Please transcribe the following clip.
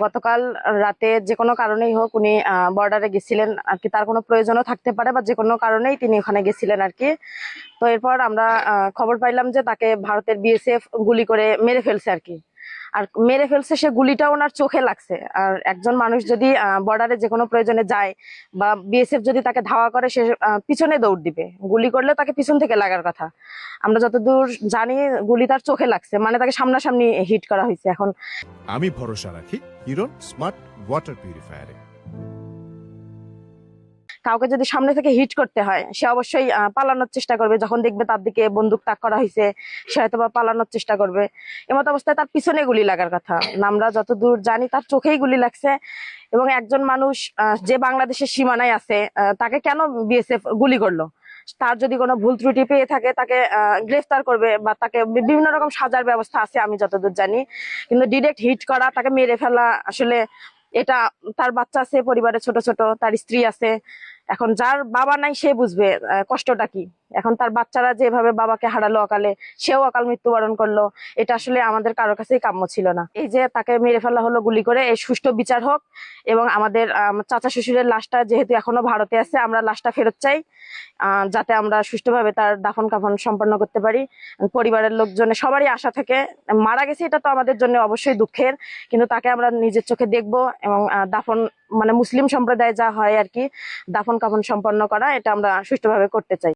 গতকাল রাতে যে কোনো কারণেই হোক উনি বর্ডারে গেছিলেন আর কি, তার কোনো প্রয়োজনও থাকতে পারে বা যে কোনো কারণেই তিনি ওখানে গেছিলেন আর কি। তো এরপর আমরা খবর পাইলাম যে তাকে ভারতের বিএসএফ গুলি করে মেরে ফেলছে আর কি। আর মেরে ফেলছে, সে গুলিটা ওনার চোখে লাগছে। আর একজন মানুষ যদি বর্ডারে যে কোনো প্রয়োজনে যায় বা বিএসএফ যদি তাকে ধাওয়া করে, সে পিছনে দৌড় দিবে। গুলি করলে তাকে পিছন থেকে লাগার কথা। আমরা যতদূর জানি গুলি তার চোখে লাগছে, মানে তাকে সামনাসামনি হিট করা হয়েছে। এখন আমি ভরসা রাখি হিরো স্মার্ট ওয়াটার পিউরিফায়ারে। কাউকে যদি সামনে থেকে হিট করতে হয়, সে অবশ্যই পালানোর চেষ্টা করবে। যখন দেখবে তার দিকে বন্দুক তাক করা হয়েছে, সে হয়তো বা পালানোর চেষ্টা করবে। এমত অবস্থায় তার পিছনে গুলি লাগার কথা। আমরা যতদূর জানি তার চোখেই গুলি লাগছে। এবং একজন মানুষ যে বাংলাদেশের সীমানায় আছে, তাকে কেন বিএসএফ গুলি করলো? তার যদি কোনো ভুল ত্রুটি পেয়ে থাকে, তাকে গ্রেফতার করবে বা তাকে বিভিন্ন রকম সাজার ব্যবস্থা আছে আমি যতদূর জানি। কিন্তু ডিরেক্ট হিট করা, তাকে মেরে ফেলা, আসলে এটা, তার বাচ্চা আছে পরিবারে, ছোট ছোট, তার স্ত্রী আছে। এখন যার বাবা নাই সে বুঝবে কষ্টটা কি। এখন তার বাচ্চারা যেভাবে বাবাকে হারালো অকালে, সেও অকাল মৃত্যুবরণ করলো। এটা আসলে আমাদের কারোর কাছেই কাম্য ছিল না। এই যে তাকে মেরে ফেলা হলো গুলি করে, এই সুষ্ঠু বিচার হোক। এবং আমাদের চাচা শ্বশুরের লাশটা যেহেতু এখনো ভারতে আছে, আমরা লাশটা ফেরত চাই, যাতে আমরা সুষ্ঠুভাবে তার দাফন কাফন সম্পন্ন করতে পারি। পরিবারের লোকজনের সবারই আশা থাকে, মারা গেছে এটা তো আমাদের জন্য অবশ্যই দুঃখের, কিন্তু তাকে আমরা নিজের চোখে দেখবো এবং দাফন, মানে মুসলিম সম্প্রদায়ে যা হয় আর কি, দাফন কাফন সম্পন্ন করা, এটা আমরা সুষ্ঠুভাবে করতে চাই।